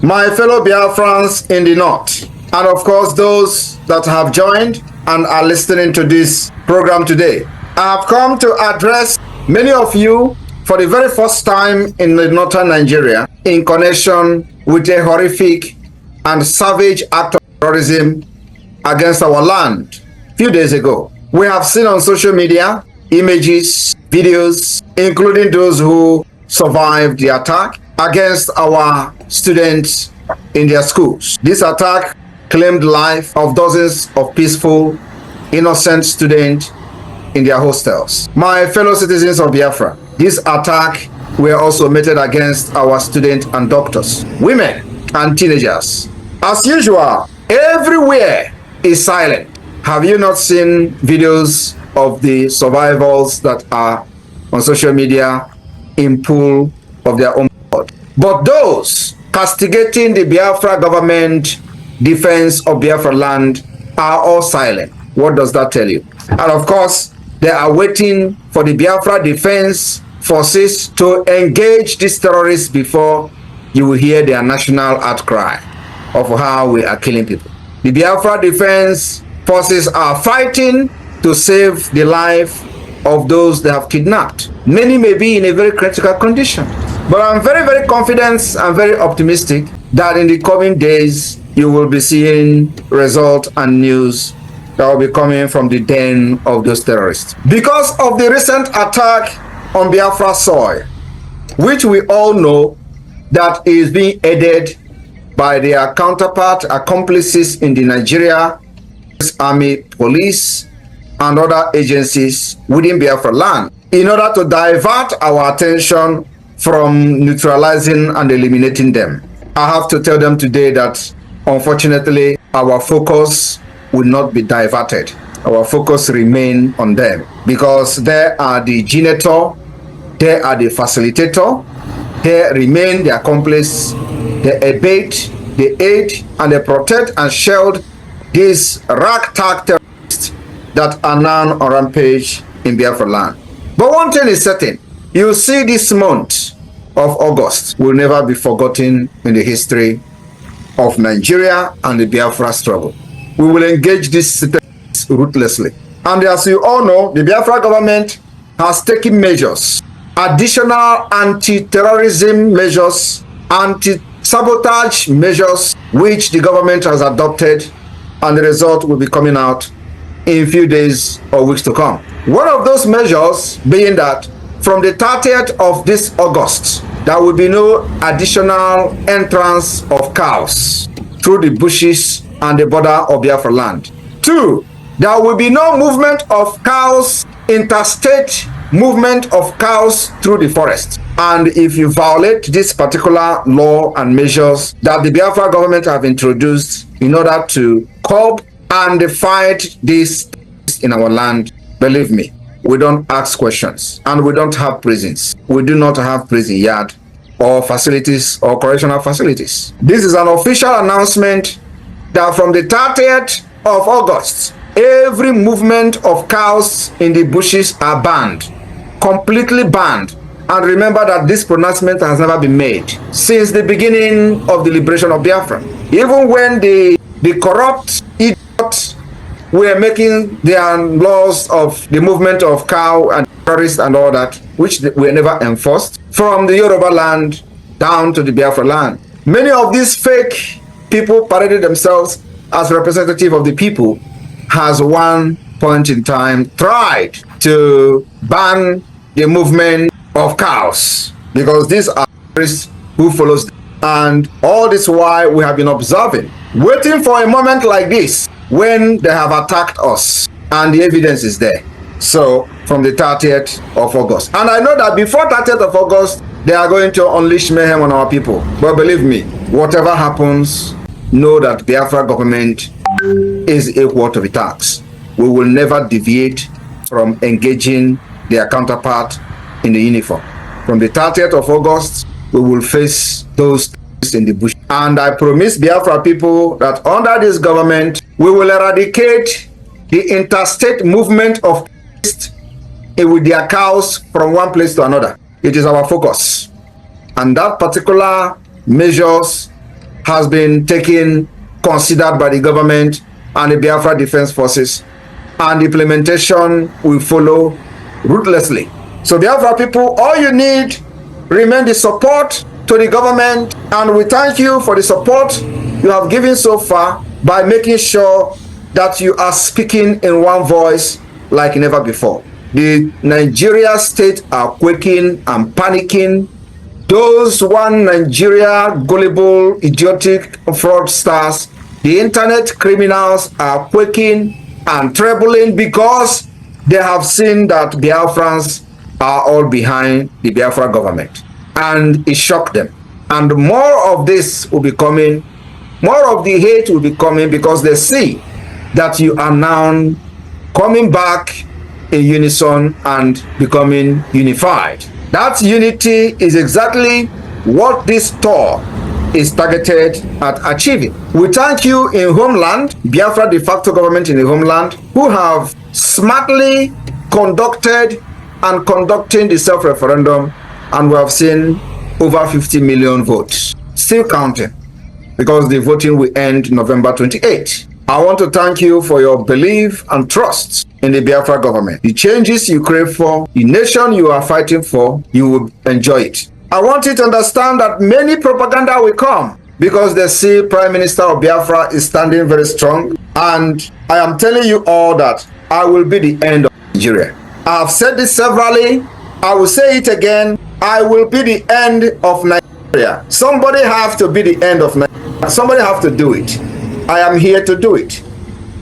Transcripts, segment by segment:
my fellow Biafrans in the north, and of course those that have joined and are listening to this program today. I have come to address many of you for the very first time in the northern Nigeria in connection with a horrific and savage act of terrorism against our land a few days ago. We have seen on social media images, videos, including those who survived the attack against our students in their schools. This attack claimed the life of dozens of peaceful, innocent students in their hostels. My fellow citizens of Biafra, this attack were also meted against our students and doctors, women and teenagers. As usual, everywhere is silent. Have you not seen videos of the survivors that are on social media in pool of their own blood? But those castigating the Biafra government defense of Biafraland are all silent. What does that tell you? And of course, they are waiting for the Biafra defense forces to engage these terrorists before you will hear their national outcry of how we are killing people. The Biafra defense forces are fighting to save the life of those they have kidnapped. Many may be in a very critical condition. But I'm very, very confident and very optimistic that in the coming days, you will be seeing results and news that will be coming from the den of those terrorists. Because of the recent attack on Biafra soil, which we all know that is being aided by their counterpart accomplices in the Nigeria Army, police, and other agencies within Biafraland, in order to divert our attention from neutralizing and eliminating them. I have to tell them today that unfortunately our focus will not be diverted. Our focus remain on them because they are the generator, they are the facilitator, they remain the accomplice, they abet, they aid, and they protect and shield these ragtag terrorists that are now on rampage in Biafraland. But one thing is certain, you see this month of August will never be forgotten in the history of Nigeria and the Biafra struggle. We will engage this ruthlessly. And as you all know, the Biafra government has taken measures, additional anti-terrorism measures, anti-sabotage measures, which the government has adopted, and the result will be coming out in a few days or weeks to come. One of those measures being that from the 30th of this August, there will be no additional entrance of cows through the bushes and the border of Biafraland. 2, there will be no movement of cows, interstate movement of cows through the forest. And if you violate this particular law and measures that the Biafra government have introduced in order to curb and fight this in our land, believe me, we don't ask questions and we don't have prisons. We do not have prison yard or facilities or correctional facilities. This is an official announcement that from the 30th of August, every movement of cows in the bushes are banned, completely banned. And remember that this pronouncement has never been made since the beginning of the liberation of Biafra. Even when the corrupt idiots were making their laws of the movement of cow and terrorists and all that, which were never enforced, from the Yoruba land down to the Biafra land. Many of these fake people paraded themselves as representative of the people, has one point in time tried to ban the movement of cows because these are terrorists who follows them. And all this while we have been observing, waiting for a moment like this when they have attacked us, and the evidence is there. So from the 30th of August, and I know that before 30th of August they are going to unleash mayhem on our people, but believe me, whatever happens, know that Biafra government is equal to the task. We will never deviate from engaging their counterpart in the uniform. From the 30th of August, we will face those in the bush. And I promise Biafra people that under this government, we will eradicate the interstate movement of with their cows from one place to another. It is our focus. And that particular measures has been considered by the government and the Biafra Defense Forces, and implementation will follow ruthlessly. So Biafra people, all you need remain the support to the government, and we thank you for the support you have given so far by making sure that you are speaking in one voice like never before. The Nigeria state are quaking and panicking. Those one Nigeria gullible, idiotic fraudsters, the internet criminals are quaking and trembling because they have seen that Biafrans are all behind the Biafra government. And it shocked them. And more of this will be coming, more of the hate will be coming because they see that you are now coming back in unison and becoming unified. That unity is exactly what this tour is targeted at achieving. We thank you in homeland, Biafra de facto government in the homeland, who have smartly conducted and conducting the self-referendum, and we have seen over 50 million votes. Still counting, because the voting will end November 28. I want to thank you for your belief and trust in the Biafra government. The changes you crave for, the nation you are fighting for, you will enjoy it. I want you to understand that many propaganda will come because they see Prime Minister of Biafra is standing very strong. And I am telling you all that I will be the end of Nigeria. I have said this severally. I will say it again. I will be the end of Nigeria. Somebody have to be the end of Nigeria. Somebody have to do it. I am here to do it.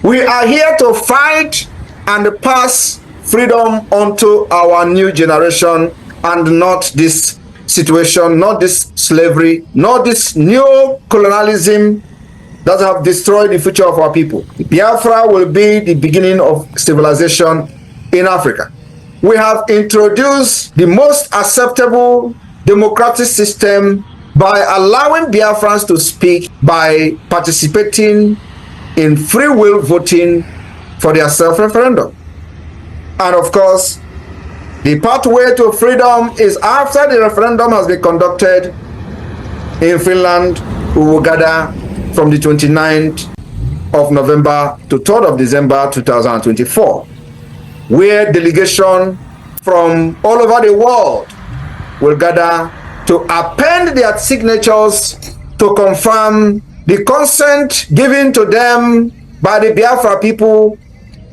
We are here to fight and pass freedom onto our new generation, and not this situation, not this slavery, not this new colonialism that have destroyed the future of our people. Biafra will be the beginning of civilization in Africa. We have introduced the most acceptable democratic system by allowing Biafrans to speak, by participating in free will voting for their self-referendum. And of course, the pathway to freedom is after the referendum has been conducted in Finland. We will gather from the 29th of November to 3rd of December 2024, where delegation from all over the world will gather to append their signatures to confirm the consent given to them by the Biafra people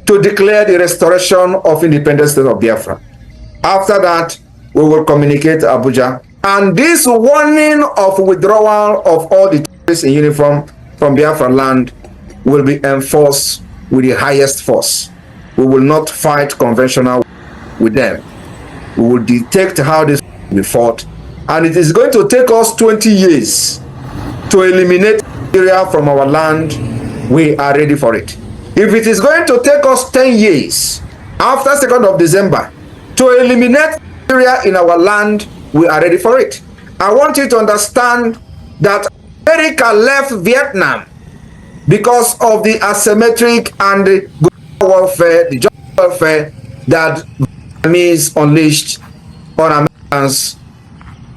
to declare the restoration of independent state of Biafra. After that, we will communicate to Abuja. And this warning of withdrawal of all the terrorists in uniform from Biafraland will be enforced with the highest force. We will not fight conventional with them. We will detect how this will be fought. And it is going to take us 20 years to eliminate Nigeria from our land. We are ready for it. If it is going to take us 10 years after 2nd of December to eliminate Nigeria in our land, we are ready for it. I want you to understand that America left Vietnam because of the asymmetric and the warfare, the joint warfare that Vietnamese unleashed on Americans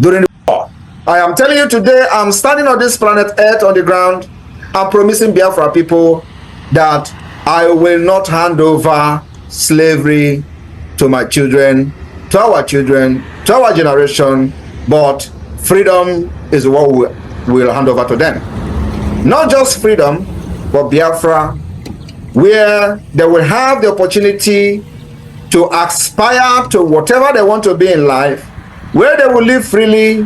during the war. I am telling you today, I'm standing on this planet Earth on the ground. I'm promising Biafra people that I will not hand over slavery to my children, to our generation, but freedom is what we will hand over to them. Not just freedom, but Biafra, where they will have the opportunity to aspire to whatever they want to be in life, where they will live freely,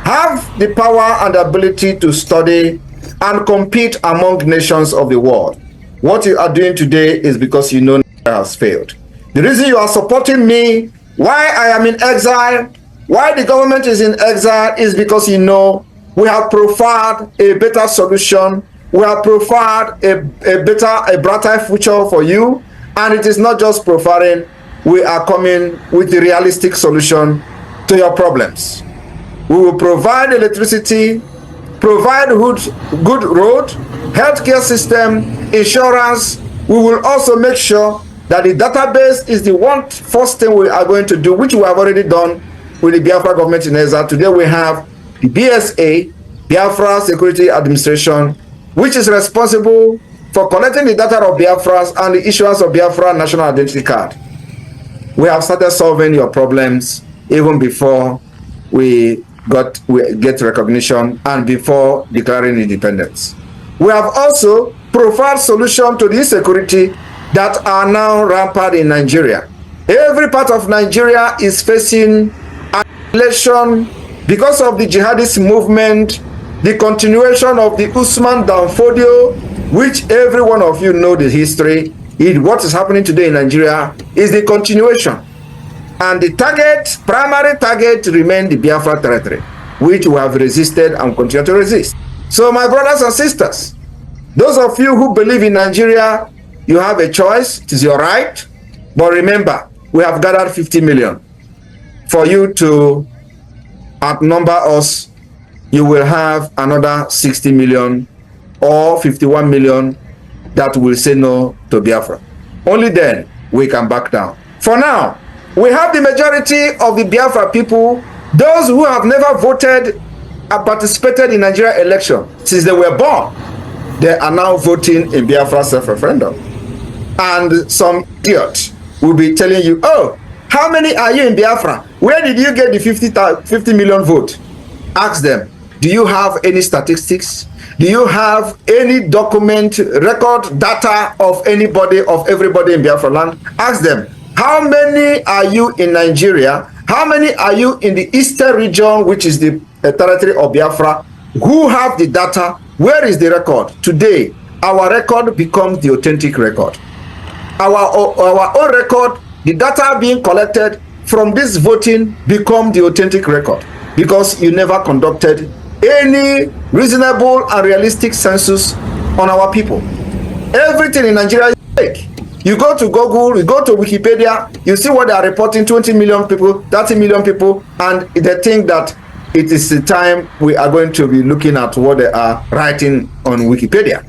have the power and ability to study and compete among nations of the world. What you are doing today is because you know Nigeria has failed. The reason you are supporting me, why I am in exile, why the government is in exile, is because you know we have profiled a better solution. We have profiled a brighter future for you. And it is not just profiling, we are coming with the realistic solution to your problems. We will provide electricity, provide good road, healthcare system, insurance. We will also make sure that the database is the first thing we are going to do, which we have already done with the Biafra government in exile. Today we have the BSA, Biafra Security Administration, which is responsible for collecting the data of Biafras and the issuance of Biafra National Identity Card. We have started solving your problems even before we get recognition and before declaring independence. We have also provided solutions to the insecurity that are now rampant in Nigeria. Every part of Nigeria is facing annihilation because of the jihadist movement, the continuation of the Usman Danfodio, which every one of you know the history. What is happening today in Nigeria is the continuation. And the primary target remains the Biafra territory, which we have resisted and continue to resist. So my brothers and sisters, those of you who believe in Nigeria, you have a choice. It is your right. But remember, we have gathered 50 million. For you to outnumber us, you will have another 60 million or 51 million that will say no to Biafra. Only then we can back down. For now, we have the majority of the Biafra people, those who have never voted and participated in Nigeria election since they were born. They are now voting in Biafra self-referendum. And some idiot will be telling you, oh, how many are you in Biafra? Where did you get the 50 million vote? Ask them, do you have any statistics? Do you have any document, record, data of anybody, of everybody in Biafraland? Ask them, how many are you in Nigeria? How many are you in the eastern region, which is the territory of Biafra? Who have the data? Where is the record? Today, our record becomes the authentic record. Our own record, the data being collected from this voting become the authentic record, because you never conducted any reasonable and realistic census on our people. Everything in Nigeria is fake. You go to Google, you go to Wikipedia, you see what they are reporting, 20 million people, 30 million people, and they think that it is the time we are going to be looking at what they are writing on Wikipedia.